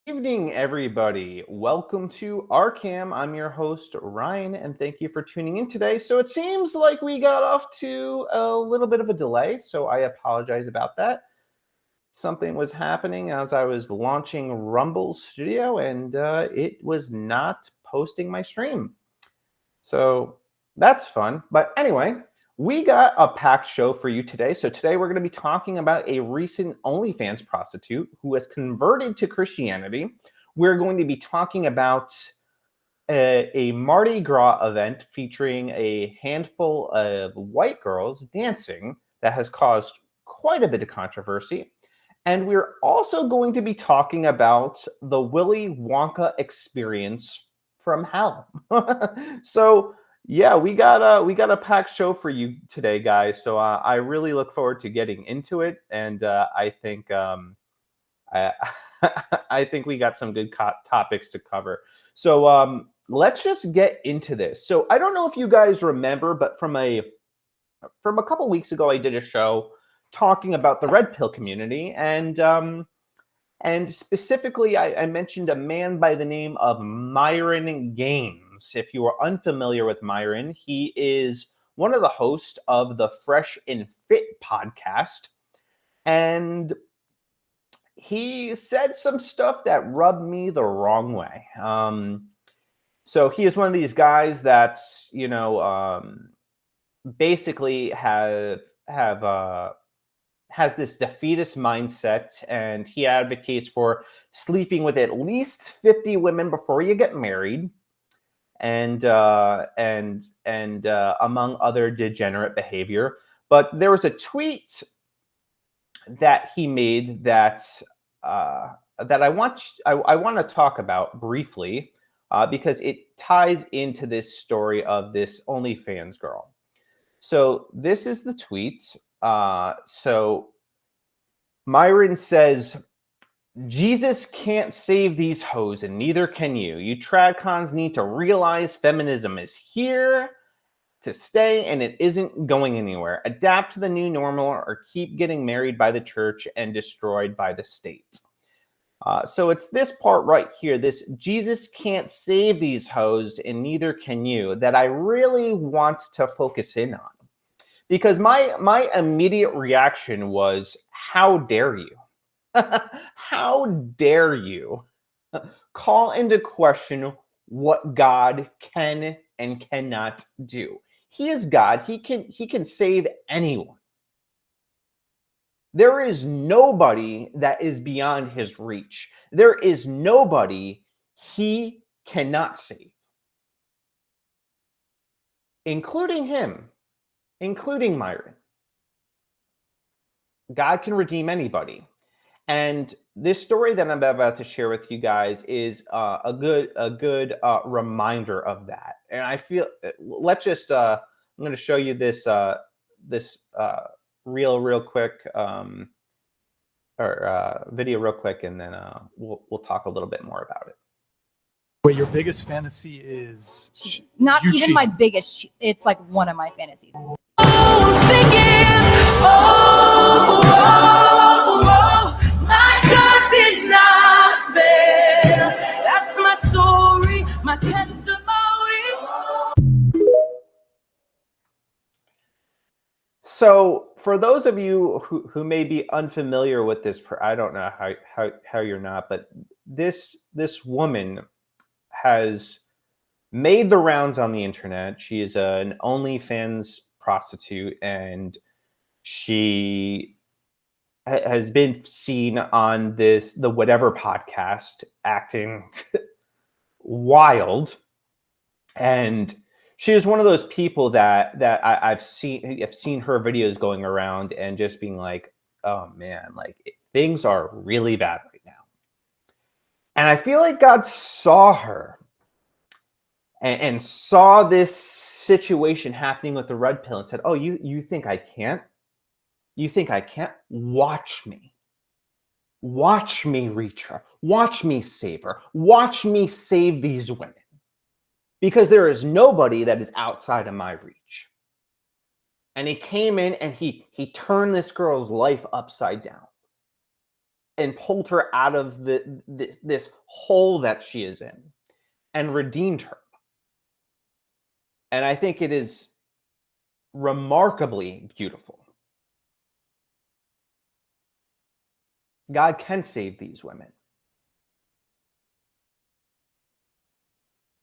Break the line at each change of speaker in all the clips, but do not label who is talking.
Evening, everybody. Welcome to Arcam. I'm your host, Ryan, and thank you for tuning in today. So it seems like we got off to a little bit of a delay, so I apologize about that. Something was happening as I was launching Rumble Studio, and it was not posting my stream. So that's fun. But anyway, we got a packed show for you today. So today we're going to be talking about a recent OnlyFans prostitute who has converted to Christianity. We're going to be talking about a Mardi Gras event featuring a handful of white girls dancing that has caused quite a bit of controversy. And we're also going to be talking about the Willy Wonka experience from hell. So yeah, we got a packed show for you today, guys. So I really look forward to getting into it, and I think I, I think we got some good topics to cover. So let's just get into this. So I don't know if you guys remember, but from a couple weeks ago, I did a show talking about the red pill community, and specifically, I mentioned a man by the name of Myron Gaines. If you are unfamiliar with Myron, he is one of the hosts of the Fresh and Fit podcast. And he said some stuff that rubbed me the wrong way. So he is one of these guys that, basically has this defeatist mindset, and he advocates for sleeping with at least 50 women before you get married, and among other degenerate behavior. But there was a tweet that he made that I want to talk about briefly because it ties into this story of this OnlyFans girl. So this is the tweet. So Myron says, Jesus can't save these hoes, and neither can you. You tradcons need to realize feminism is here to stay, and it isn't going anywhere. Adapt to the new normal or keep getting married by the church and destroyed by the state. So it's this part right here, this Jesus can't save these hoes, and neither can you, that I really want to focus in on. Because my immediate reaction was, how dare you? How dare you call into question what God can and cannot do? He is God. He can save anyone. There is nobody that is beyond his reach. There is nobody he cannot save, including him. Including Myron. God can redeem anybody. And this story that I'm about to share with you guys is a good reminder of that. And I feel, let's just, I'm going to show you this reel real quick, or video real quick, and then we'll talk a little bit more about it.
Wait, your biggest fantasy is
not even cheat. My biggest. It's like one of my fantasies.
Oh, singing, oh, oh, oh, my God did not fail. That's my story, my testimony.
So, for those of you who may be unfamiliar with this, I don't know how you're not, but this woman has made the rounds on the internet. She is an OnlyFans prostitute, and she has been seen on the whatever podcast acting wild, and she is one of those people that I've seen her videos going around and just being like, oh man, like things are really bad right now. And I feel like God saw her and saw this situation happening with the red pill and said, oh, you think I can't? You think I can't? Watch me. Watch me reach her. Watch me save her. Watch me save these women. Because there is nobody that is outside of my reach. And he came in and he turned this girl's life upside down. and pulled her out of this hole that she is in and redeemed her. And I think it is remarkably beautiful. God can save these women.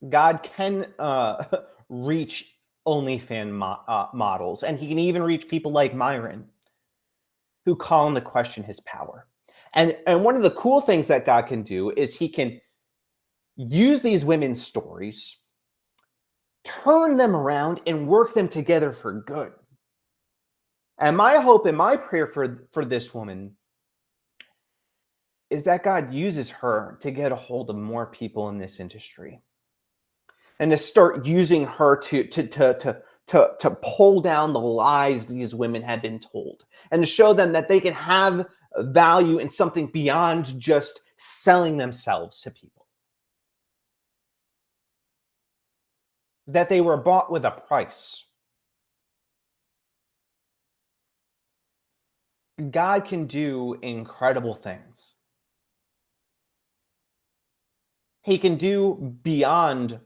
God can reach OnlyFans models, and he can even reach people like Myron, who call into question his power. And one of the cool things that God can do is he can use these women's stories, turn them around, and work them together for good. And my hope and my prayer for this woman is that God uses her to get a hold of more people in this industry, and to start using her to pull down the lies these women have been told, and to show them that they can have value in something beyond just selling themselves to people. That they were bought with a price. God can do incredible things. He can do beyond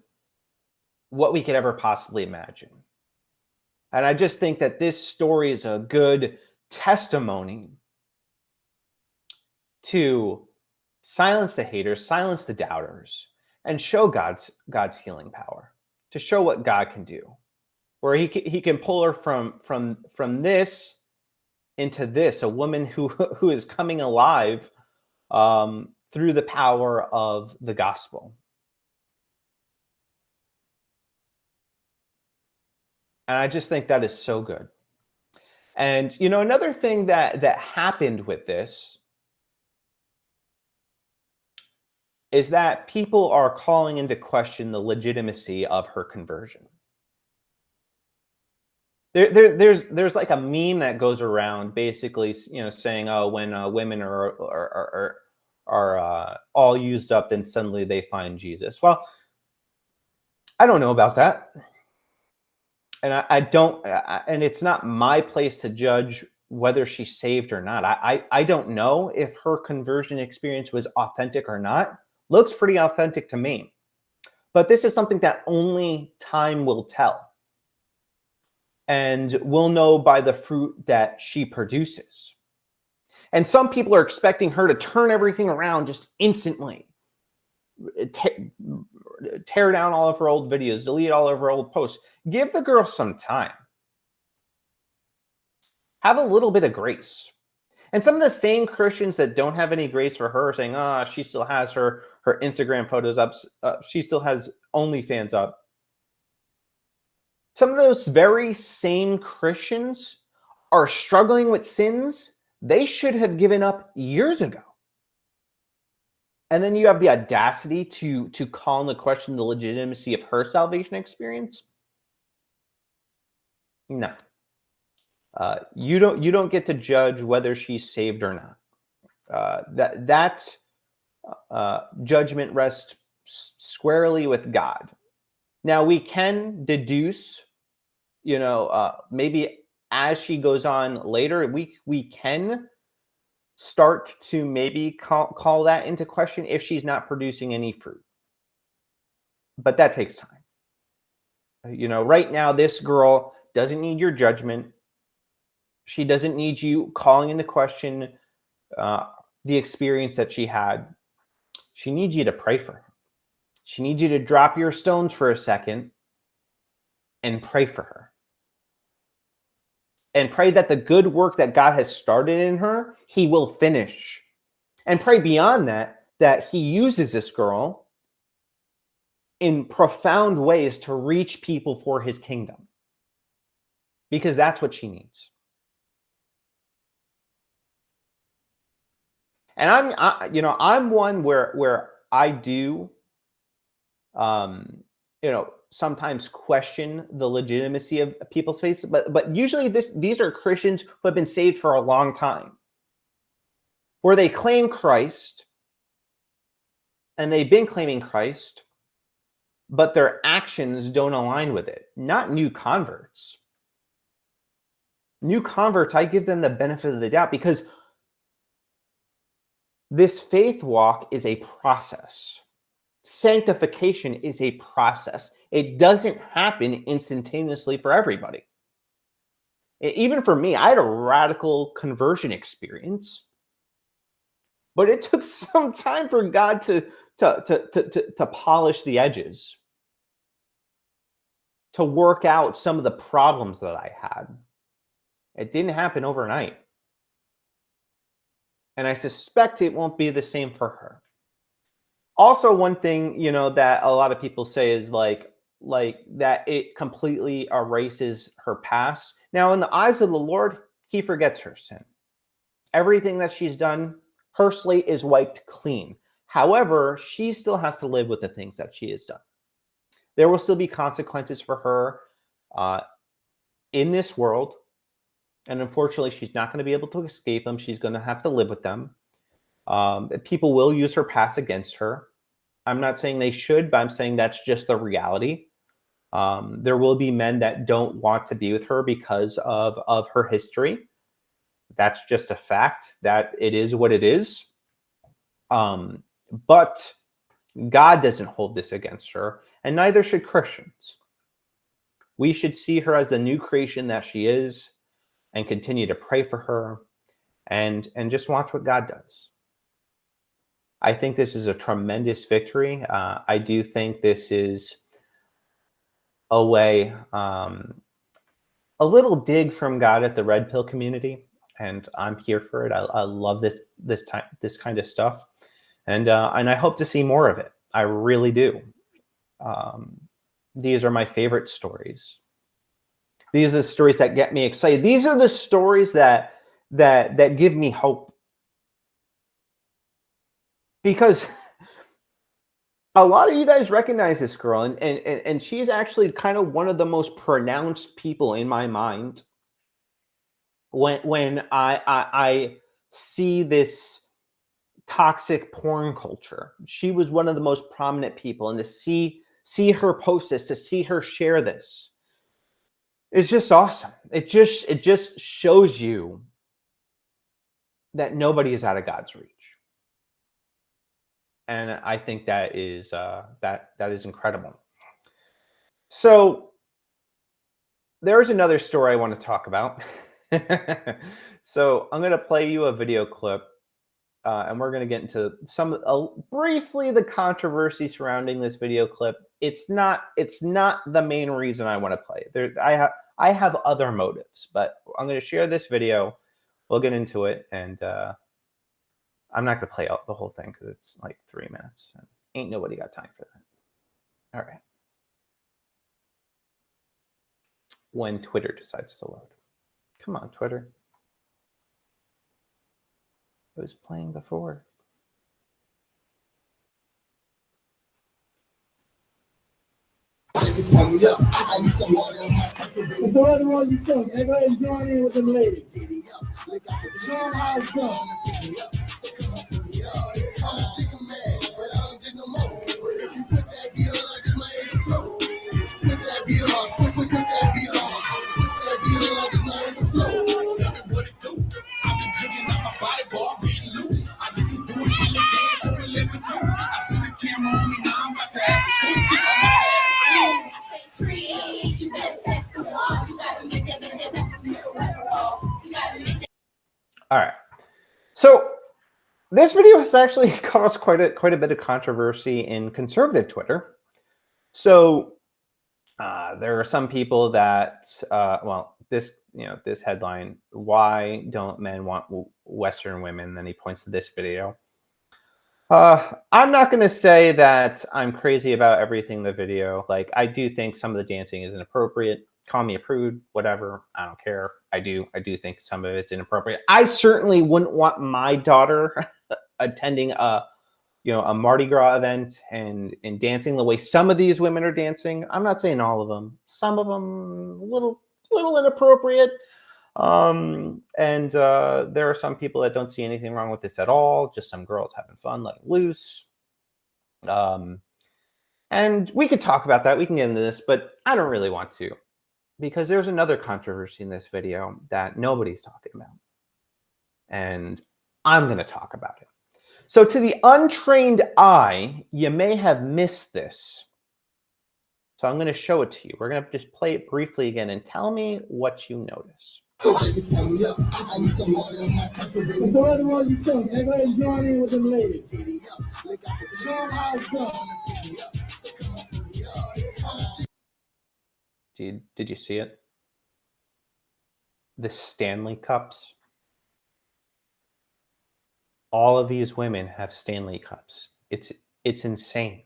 what we could ever possibly imagine. And I just think that this story is a good testimony to silence the haters, silence the doubters, and show God's healing power, to show what God can do, where he can pull her from this into this, a woman who is coming alive through the power of the gospel. And I just think that is so good. And, you know, another thing that happened with this is that people are calling into question the legitimacy of her conversion. There's like a meme that goes around, basically, you know, saying, oh, when women are all used up, then suddenly they find Jesus. Well, I don't know about that. And I don't, and it's not my place to judge whether she's saved or not. I don't know if her conversion experience was authentic or not. Looks pretty authentic to me. But this is something that only time will tell. And we'll know by the fruit that she produces. And some people are expecting her to turn everything around just instantly. Tear down all of her old videos, delete all of her old posts. Give the girl some time. Have a little bit of grace. And some of the same Christians that don't have any grace for her are saying, she still has her Instagram photos up. She still has OnlyFans up. Some of those very same Christians are struggling with sins they should have given up years ago. And then you have the audacity to call into question the legitimacy of her salvation experience. No. You don't get to judge whether she's saved or not. That judgment rests squarely with God. Now we can deduce, maybe as she goes on later, we can start to maybe call that into question if she's not producing any fruit. But that takes time. Right now, this girl doesn't need your judgment. She doesn't need you calling into question the experience that she had. She needs you to pray for her. She needs you to drop your stones for a second and pray for her. And pray that the good work that God has started in her, he will finish. And pray beyond that he uses this girl in profound ways to reach people for his kingdom. Because that's what she needs. And I'm one where I do, sometimes question the legitimacy of people's faiths, but usually these are Christians who have been saved for a long time, where they claim Christ, and they've been claiming Christ, but their actions don't align with it. Not new converts. New converts, I give them the benefit of the doubt because This faith walk is a process. Sanctification is a process. It doesn't happen instantaneously for everybody. Even for me, I had a radical conversion experience, but it took some time for God to polish the edges, to work out some of the problems that I had. It didn't happen overnight. And I suspect it won't be the same for her. Also, one thing, that a lot of people say is like that it completely erases her past. Now, in the eyes of the Lord, he forgets her sin. Everything that she's done, her slate is wiped clean. However, she still has to live with the things that she has done. There will still be consequences for her in this world. And unfortunately, she's not going to be able to escape them. She's going to have to live with them. People will use her past against her. I'm not saying they should, but I'm saying that's just the reality. There will be men that don't want to be with her because of her history. That's just a fact, that it is what it is. But God doesn't hold this against her, and neither should Christians. We should see her as the new creation that she is and continue to pray for her and just watch what God does. I think this is a tremendous victory. I do think this is a way, a little dig from God at the red pill community, and I'm here for it. I love this kind of stuff, and I hope to see more of it. I really do. These are my favorite stories. These are the stories that get me excited. These are the stories that give me hope. Because a lot of you guys recognize this girl, and she's actually kind of one of the most pronounced people in my mind when I see this toxic porn culture. She was one of the most prominent people, and to see her post this, to see her share this, it's just awesome. It just shows you that nobody is out of God's reach. And I think that is incredible. So there's another story I want to talk about. So I'm going to play you a video clip, and we're going to get into briefly the controversy surrounding this video clip. It's not the main reason I want to play it. I have other motives, but I'm going to share this video. We'll get into it, and I'm not going to play out the whole thing because it's like 3 minutes. And ain't nobody got time for that. All right. When Twitter decides to load. Come on, Twitter. It was playing before.
It's all wrong you think. Go ahead and join in with them ladies. Join our song.
All right. So this video has actually caused quite a bit of controversy in conservative Twitter. So there are some people that, this headline, why don't men want Western women? Then he points to this video. I'm not going to say that I'm crazy about everything in the video. Like, I do think some of the dancing is inappropriate. Call me a prude, whatever. I don't care. I do think some of it's inappropriate. I certainly wouldn't want my daughter attending a Mardi Gras event and dancing the way some of these women are dancing. I'm not saying all of them. Some of them a little inappropriate. And there are some people that don't see anything wrong with this at all. Just some girls having fun, letting loose. And we could talk about that. We can get into this, but I don't really want to, because there's another controversy in this video that nobody's talking about. And I'm going to talk about it. So to the untrained eye, you may have missed this. So I'm going to show it to you. We're going to just play it briefly again and tell me what you notice.
So everyone you see, everybody join in with them ladies.
Did you see it? The Stanley Cups. All of these women have Stanley Cups. It's insane.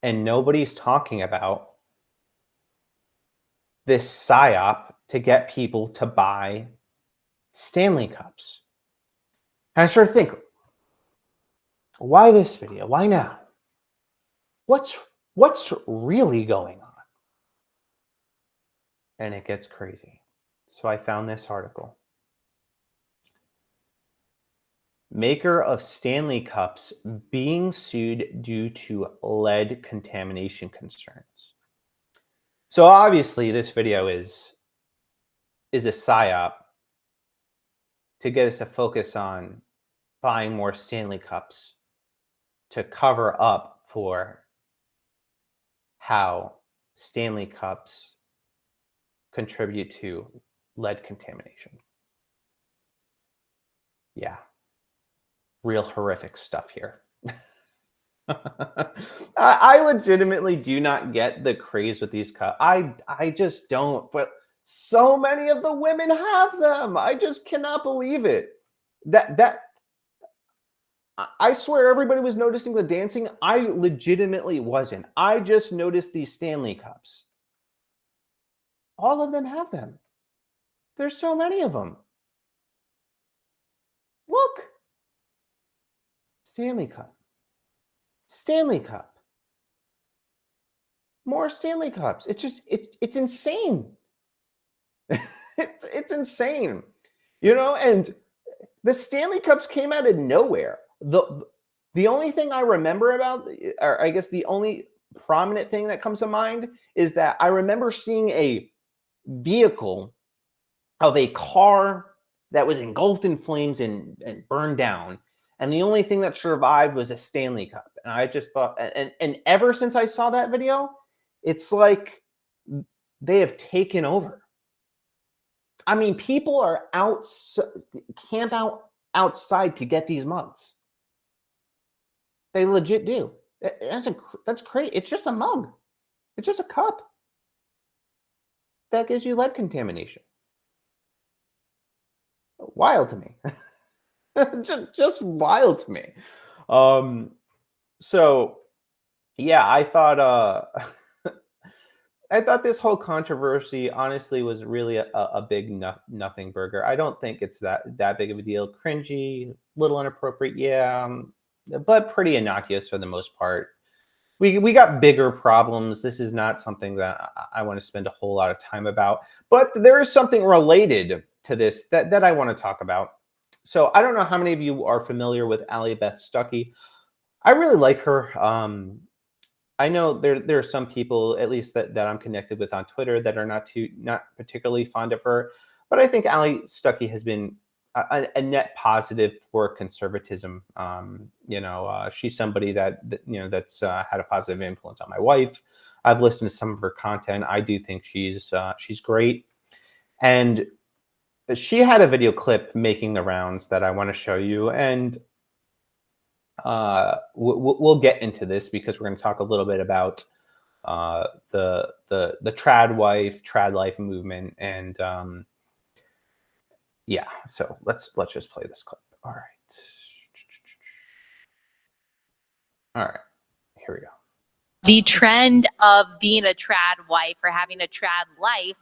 And nobody's talking about this psyop to get people to buy Stanley Cups. And I started to think, why this video? Why now? What's really going on? And it gets crazy. So I found this article. Maker of Stanley Cups being sued due to lead contamination concerns. So obviously this video is a psyop to get us to focus on buying more Stanley Cups to cover up for how Stanley Cups contribute to lead contamination. Yeah. Real horrific stuff here. I legitimately do not get the craze with these cups. I just don't. But so many of the women have them. I just cannot believe it. I swear everybody was noticing the dancing. I legitimately wasn't. I just noticed these Stanley Cups. All of them have them. There's so many of them. Look. Stanley Cup. Stanley Cup. More Stanley Cups. It's insane. it's insane. You know, and the Stanley Cups came out of nowhere. The only thing I remember about, or I guess the only prominent thing that comes to mind, is that I remember seeing a vehicle of a car that was engulfed in flames and burned down. And the only thing that survived was a Stanley Cup. And I just thought, and ever since I saw that video, it's like they have taken over. I mean, people are camp out outside to get these mugs. They legit do. That's great. It's just a mug. It's just a cup. That gives you lead contamination. Wild to me. just wild to me. So yeah, I thought I thought this whole controversy honestly was really a big nothing burger. I don't think it's that big of a deal. Cringy, little inappropriate, yeah, but pretty innocuous for the most part. We got bigger problems. This is not something that I want to spend a whole lot of time about. But there is something related to this that I want to talk about. So I don't know how many of you are familiar with Allie Beth Stuckey. I really like her. I know there are some people, at least that I'm connected with on Twitter, that are not particularly fond of her. But I think Allie Stuckey has been a net positive for conservatism. She's somebody that's had a positive influence on my wife. I've listened to some of her content. I do think she's great. And she had a video clip making the rounds that I want to show you. And we'll get into this because we're going to talk a little bit about the trad life movement, and yeah. So let's just play this clip. All right, here we go.
The trend of being a trad wife or having a trad life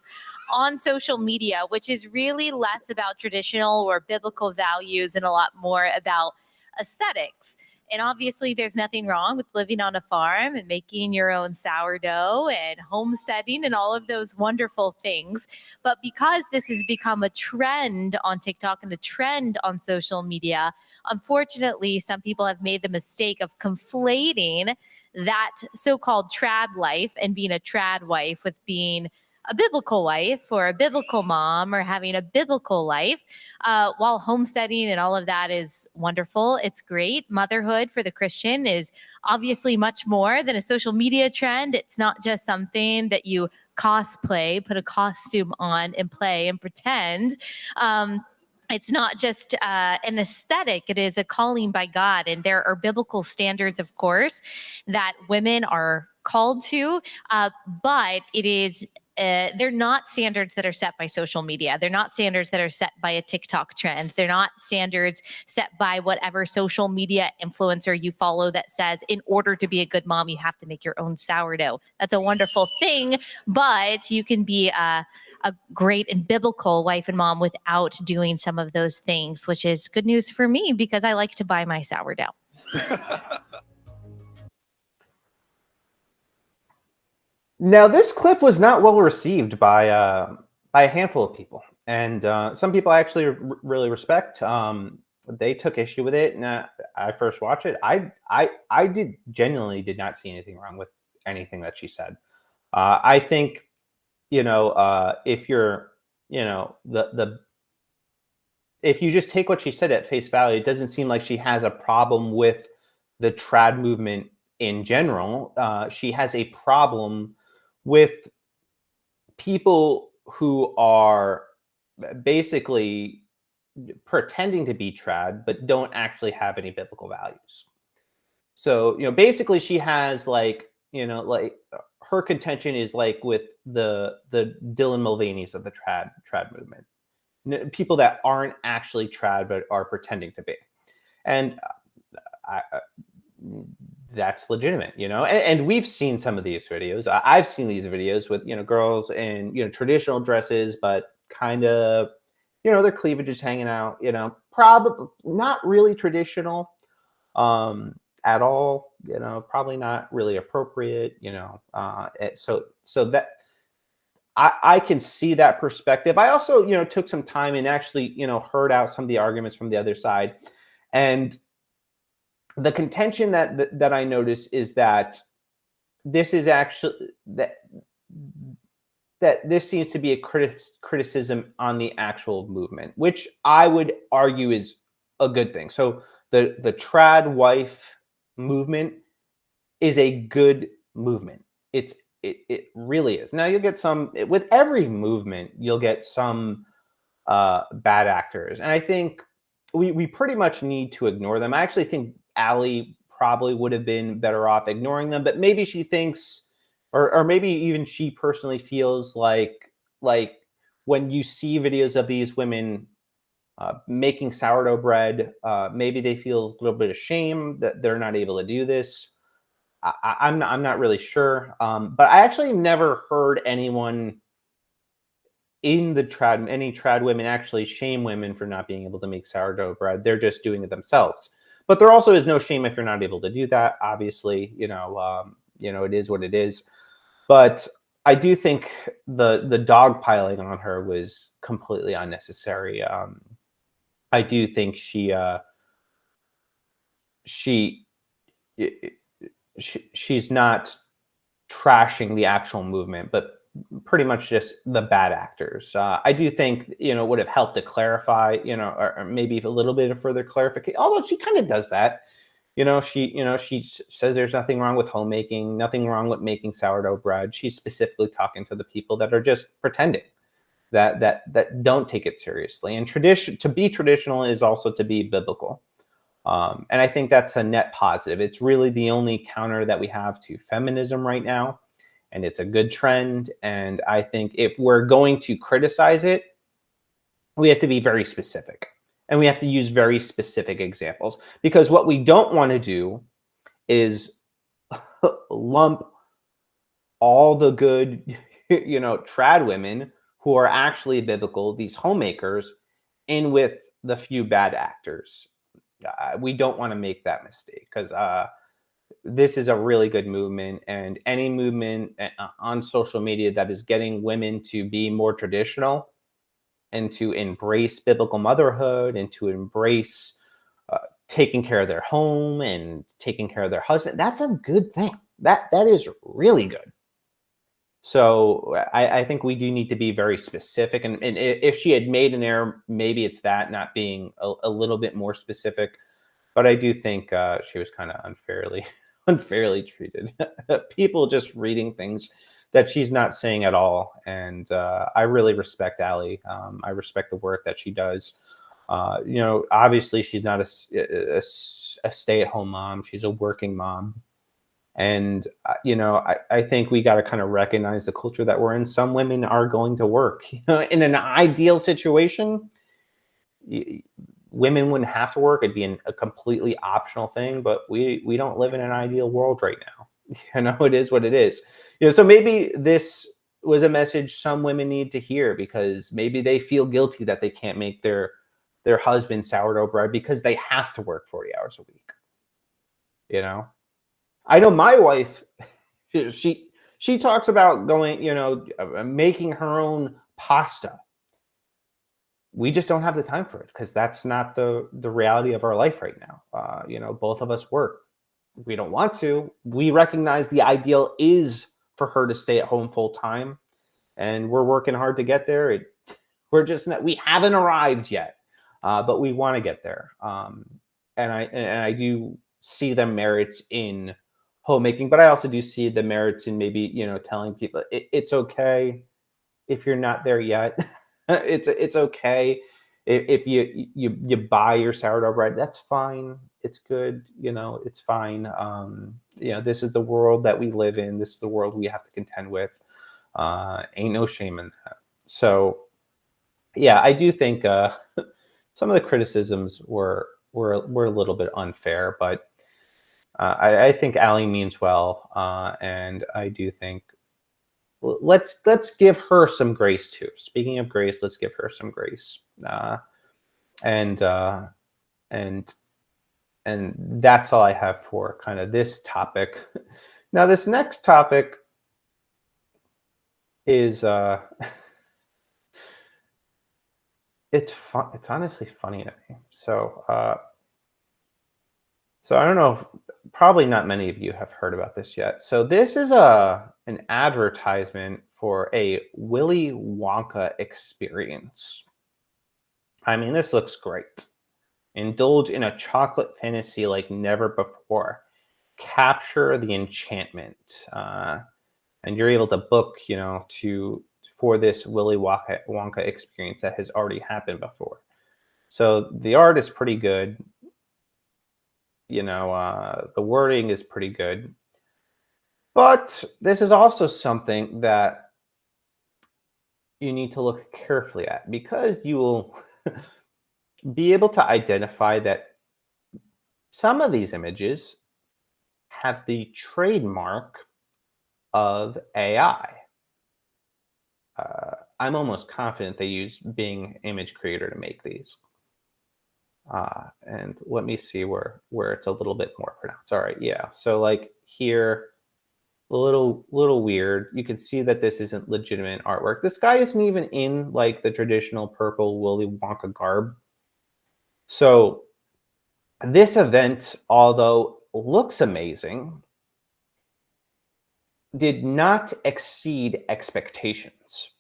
on social media, which is really less about traditional or biblical values and a lot more about aesthetics. And obviously there's nothing wrong with living on a farm and making your own sourdough and homesteading and all of those wonderful things. But because this has become a trend on TikTok and a trend on social media, unfortunately, some people have made the mistake of conflating that so-called trad life and being a trad wife with being a biblical wife or a biblical mom or having a biblical life. While homesteading and all of that is wonderful, it's great. Motherhood for the Christian is obviously much more than a social media trend. It's not just something that you cosplay, put a costume on and play and pretend. It's not just an aesthetic, it is a calling by God. And there are biblical standards, of course, that women are called to, but it is they're not standards that are set by social media. They're not standards that are set by a TikTok trend. They're not standards set by whatever social media influencer you follow that says, in order to be a good mom, you have to make your own sourdough. That's a wonderful thing, but you can be a great and biblical wife and mom without doing some of those things, which is good news for me because I like to buy my sourdough.
Now, this clip was not well received by a handful of people, and some people I actually really respect. They took issue with it, and I first watched it. I genuinely did not see anything wrong with anything that she said. I think, if you're, if you just take what she said at face value, it doesn't seem like she has a problem with the trad movement in general. She has a problem with people who are basically pretending to be trad, but don't actually have any biblical values. So, basically she has like her contention is like with the Dylan Mulvaney's of the trad movement, people that aren't actually trad but are pretending to be, and that's legitimate, and we've seen some of these videos. I've seen these videos with girls in traditional dresses, but kind of their cleavage is hanging out, probably not really traditional at all, probably not really appropriate, so that I can see that perspective. I also took some time and actually heard out some of the arguments from the other side, and the contention that I notice is that this is actually that this seems to be a criticism on the actual movement, which I would argue is a good thing. So the trad wife movement is a good movement. It really is. Now you'll get some with every movement. You'll get some bad actors, and I think we pretty much need to ignore them. I actually think Allie probably would have been better off ignoring them, but maybe she thinks, or maybe even she personally feels like when you see videos of these women making sourdough bread, maybe they feel a little bit of shame that they're not able to do this. I'm not really sure, but I actually never heard anyone in the any trad women actually shame women for not being able to make sourdough bread. They're just doing it themselves. But there also is no shame if you're not able to do that. Obviously, it is what it is. But I do think the dogpiling on her was completely unnecessary. I do think she's not trashing the actual movement, but pretty much just the bad actors. I do think, would have helped to clarify, or maybe a little bit of further clarification, although she kind of does that. She says there's nothing wrong with homemaking, nothing wrong with making sourdough bread. She's specifically talking to the people that are just pretending, that don't take it seriously. And to be traditional is also to be biblical. And I think that's a net positive. It's really the only counter that we have to feminism right now. And it's a good trend. And I think if we're going to criticize it, we have to be very specific. And we have to use very specific examples. Because what we don't want to do is lump all the good, trad women who are actually biblical, these homemakers, in with the few bad actors. We don't want to make that mistake, because this is a really good movement, and any movement on social media that is getting women to be more traditional and to embrace biblical motherhood and to embrace taking care of their home and taking care of their husband, that's a good thing. That is really good. So I think we do need to be very specific. And if she had made an error, maybe it's that, not being a little bit more specific. But I do think she was kind of unfairly treated. People just reading things that she's not saying at all. And I really respect Allie. I respect the work that she does. You know, obviously she's not a stay-at-home mom. She's a working mom. And, you know, I think we got to kind of recognize the culture that we're in. Some women are going to work. You know, in an ideal situation, women wouldn't have to work. It'd be a completely optional thing. But we don't live in an ideal world right now. You know, it is what it is. You know, so maybe this was a message some women need to hear, because maybe they feel guilty that they can't make their husband sourdough bread because they have to work 40 hours a week. You know? I know my wife, she talks about going, you know, making her own pasta. We just don't have the time for it, because that's not the reality of our life right now. You know, both of us work. We don't want to. We recognize the ideal is for her to stay at home full time, and we're working hard to get there. We haven't arrived yet, but we want to get there. And I do see the merits in homemaking, but I also do see the merits in maybe, you know, telling people it's okay if you're not there yet. it's okay if you buy your sourdough bread. That's fine. It's good. You know, it's fine. You know, this is the world that we live in. This is the world we have to contend with. Ain't no shame in that. So, yeah, I do think some of the criticisms were a little bit unfair, but I think Allie means well, and I do think let's give her some grace too. Speaking of grace, let's give her some grace, and that's all I have for kind of this topic. Now, this next topic is it's fun. It's honestly funny to me. So I don't know if probably not many of you have heard about this yet. So this is an advertisement for a Willy Wonka experience. I mean, this looks great. Indulge in a chocolate fantasy like never before. Capture the enchantment. And you're able to book, you know, for this Willy Wonka experience that has already happened before. So the art is pretty good. You know, the wording is pretty good. But this is also something that you need to look carefully at, because you will be able to identify that some of these images have the trademark of AI. I'm almost confident they used Bing Image Creator to make these. And let me see where it's a little bit more pronounced. All right, yeah. So like here, a little weird. You can see that this isn't legitimate artwork. This guy isn't even in like the traditional purple Willy Wonka garb. So this event, although looks amazing, did not exceed expectations.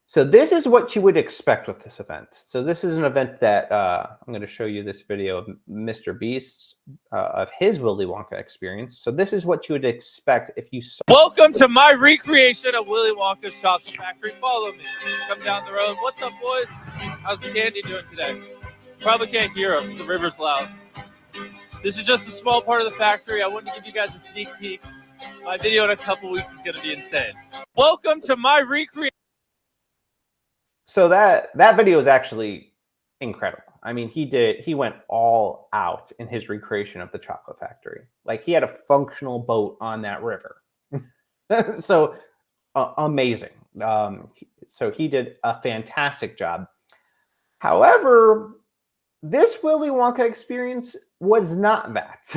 So this is what you would expect with this event. So this is an event that I'm going to show you this video of Mr. Beast of his Willy Wonka experience. So this is what you would expect if you saw.
Welcome to my recreation of Willy Wonka's Chocolate Factory. Follow me. Come down the road. What's up, boys? How's the candy doing today? Probably can't hear them. The river's loud. This is just a small part of the factory. I wanted to give you guys a sneak peek. My video in a couple weeks is going to be insane. Welcome to my recreation.
So that video is actually incredible. I mean, he went all out in his recreation of the chocolate factory. Like, he had a functional boat on that river. So amazing. So he did a fantastic job. However, this Willy Wonka experience was not that.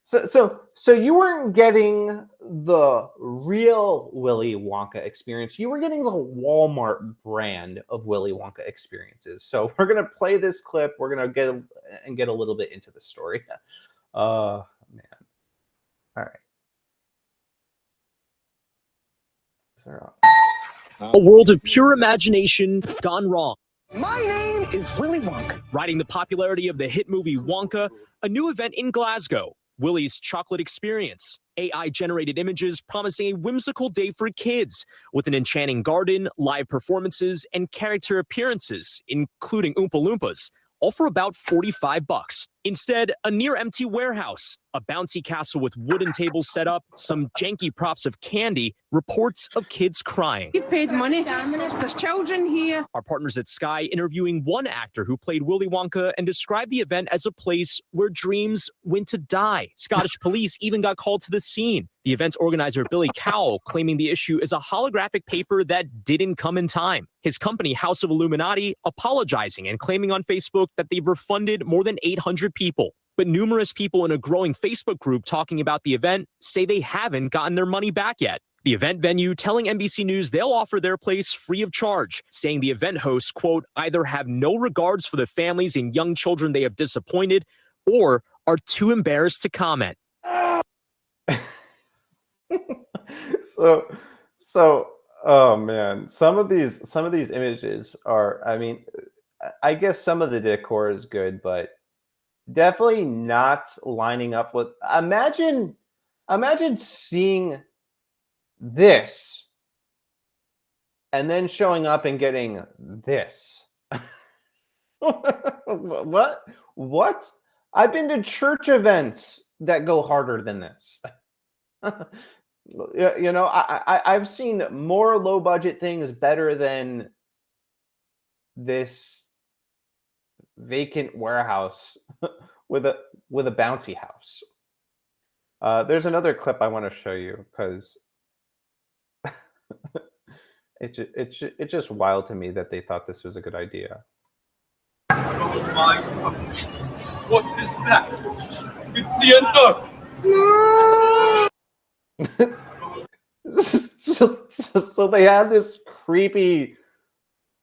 So you weren't getting the real Willy Wonka experience. You were getting the Walmart brand of Willy Wonka experiences. So we're gonna play this clip. We're gonna get a little bit into the story. Man. All right.
A world of pure imagination gone wrong.
My name is Willy Wonka.
Riding the popularity of the hit movie Wonka, a new event in Glasgow, Willy's Chocolate Experience. AI-generated images promising a whimsical day for kids, with an enchanting garden, live performances, and character appearances, including Oompa Loompas, all for about $45. Instead, a near-empty warehouse, a bouncy castle with wooden tables set up, some janky props of candy, reports of kids crying.
You paid money. There's children here.
Our partners at Sky interviewing one actor who played Willy Wonka and described the event as a place where dreams went to die. Scottish police even got called to the scene. The event's organizer, Billy Cowell, claiming the issue is a holographic paper that didn't come in time. His company, House of Illuminati, apologizing and claiming on Facebook that they've refunded more than 800 people. But numerous people in a growing Facebook group talking about the event say they haven't gotten their money back yet. The event venue telling NBC News they'll offer their place free of charge, saying the event hosts, quote, either have no regards for the families and young children they have disappointed or are too embarrassed to comment.
So oh man, some of these images are, I mean, I guess some of the decor is good, but definitely not lining up with, imagine seeing this and then showing up and getting this. What? I've been to church events that go harder than this. You know, I've seen more low budget things better than this vacant warehouse with a bouncy house. There's another clip I want to show you because it's just wild to me that they thought this was a good idea.
Oh my God. What is that? It's the end.
So they had this creepy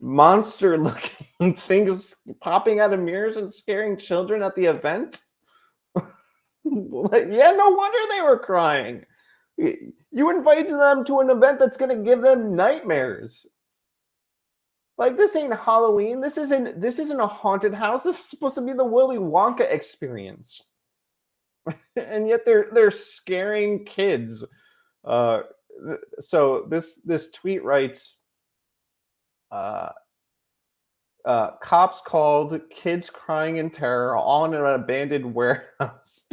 monster looking things popping out of mirrors and scaring children at the event. Yeah, no wonder they were crying. You invited them to an event that's going to give them nightmares. Like, this ain't Halloween. This isn't a haunted house. This is supposed to be the Willy Wonka experience. And yet they're scaring kids. So this tweet writes, cops called, kids crying in terror, all in an abandoned warehouse.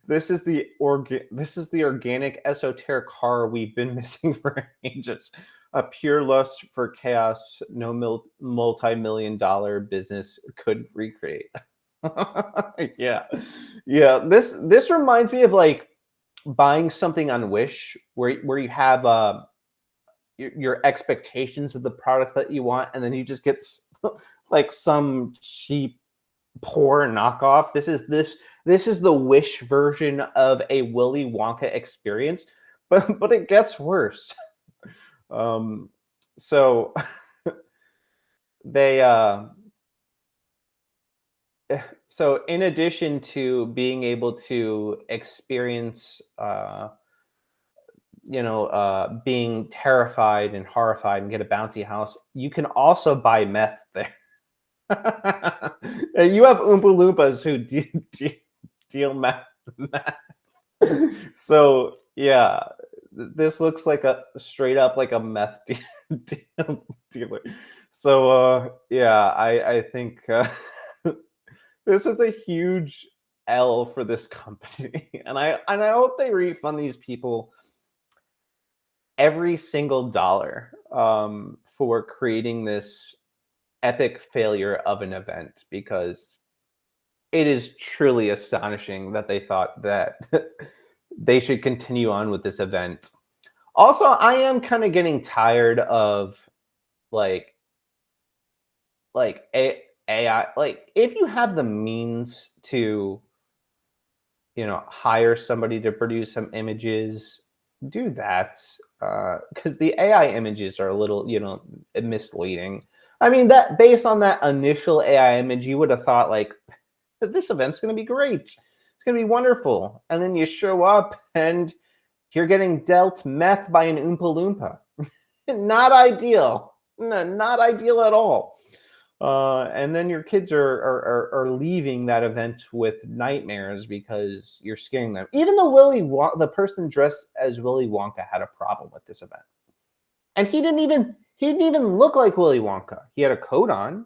This is the organic esoteric horror we've been missing for ages. A pure lust for chaos no multi-million-dollar business could recreate. Yeah. This reminds me of like buying something on Wish, where you have your expectations of the product that you want, and then you just get like some cheap, poor knockoff. This is the Wish version of a Willy Wonka experience, but it gets worse. So they so in addition to being able to experience being terrified and horrified and get a bouncy house, you can also buy meth there. You have Oompa Loompas who deal meth. So yeah, this looks like a straight up like a meth dealer. So yeah, I think this is a huge L for this company, and I hope they refund these people every single dollar for creating this epic failure of an event, because it is truly astonishing that they thought that they should continue on with this event. Also, I am kind of getting tired of like AI. Like, if you have the means to, hire somebody to produce some images, do that. Because the AI images are a little, misleading. I mean, that based on that initial AI image, you would have thought like, this event's going to be great. It's going to be wonderful. And then you show up and you're getting dealt meth by an Oompa Loompa. Not ideal. No, not ideal at all. And then your kids are leaving that event with nightmares because you're scaring them. Even though the person dressed as Willy Wonka had a problem with this event, and he didn't even look like Willy Wonka. He had a coat on,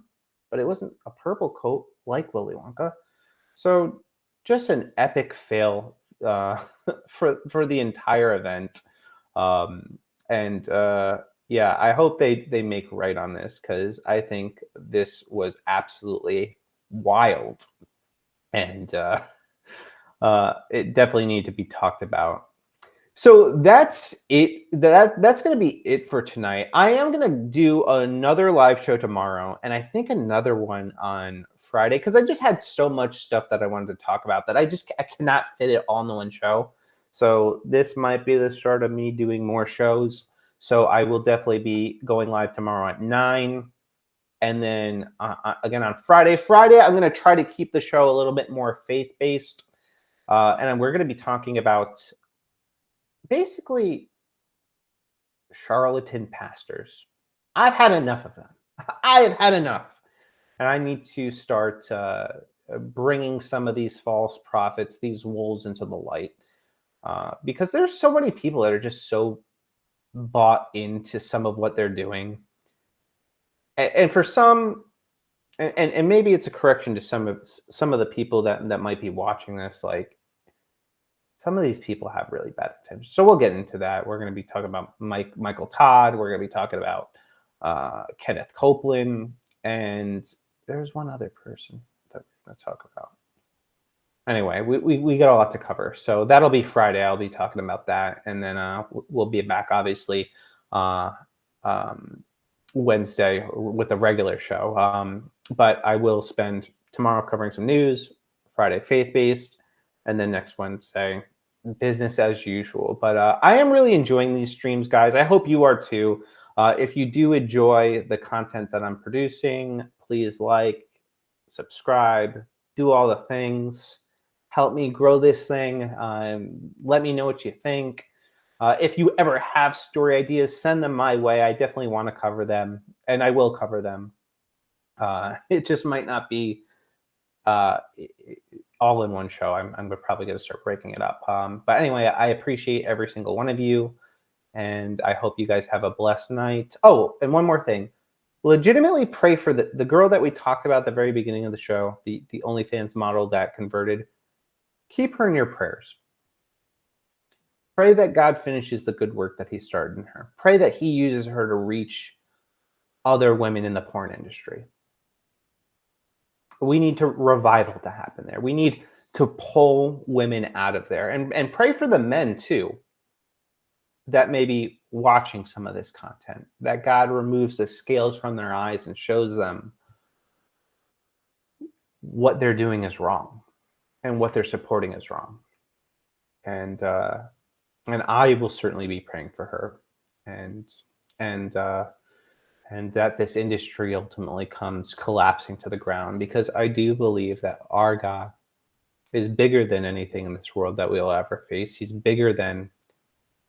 but it wasn't a purple coat like Willy Wonka. So just an epic fail for the entire event. Yeah, I hope they make right on this, because I think this was absolutely wild, and it definitely needed to be talked about. So that's it. That's going to be it for tonight. I am going to do another live show tomorrow, and I think another one on Friday, because I just had so much stuff that I wanted to talk about that I cannot fit it all in one show. So this might be the start of me doing more shows. So I will definitely be going live tomorrow at 9. And then again on Friday. Friday, I'm going to try to keep the show a little bit more faith-based. And we're going to be talking about basically charlatan pastors. I've had enough of them. I have had enough. And I need to start bringing some of these false prophets, these wolves, into the light. Because there's so many people that are just so bought into some of what they're doing. And for some, and maybe it's a correction to some of the people that might be watching this, like, some of these people have really bad intentions. So we'll get into that. We're going to be talking about Michael Todd. We're going to be talking about Kenneth Copeland. And there's one other person that we're going to talk about. Anyway, we got a lot to cover. So that'll be Friday. I'll be talking about that. And then we'll be back, obviously, Wednesday with a regular show. But I will spend tomorrow covering some news, Friday faith-based, and then next Wednesday, business as usual. But I am really enjoying these streams, guys. I hope you are too. If you do enjoy the content that I'm producing, please like, subscribe, do all the things. Help me grow this thing. Let me know what you think. If you ever have story ideas, send them my way. I definitely want to cover them, and I will cover them. It just might not be all in one show. I'm probably going to start breaking it up. But anyway, I appreciate every single one of you, and I hope you guys have a blessed night. Oh, and one more thing. Legitimately pray for the girl that we talked about at the very beginning of the show, the OnlyFans model that converted. Keep her in your prayers. Pray that God finishes the good work that he started in her. Pray that he uses her to reach other women in the porn industry. We need revival to happen there. We need to pull women out of there. And pray for the men too that may be watching some of this content, that God removes the scales from their eyes and shows them what they're doing is wrong and what they're supporting is wrong. And I will certainly be praying for her, and that this industry ultimately comes collapsing to the ground, because I do believe that our God is bigger than anything in this world that we'll ever face. He's bigger than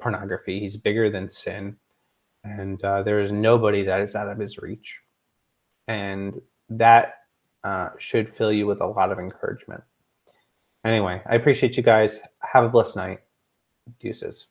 pornography. He's bigger than sin. And there is nobody that is out of his reach. And that should fill you with a lot of encouragement. Anyway, I appreciate you guys. Have a blessed night. Deuces.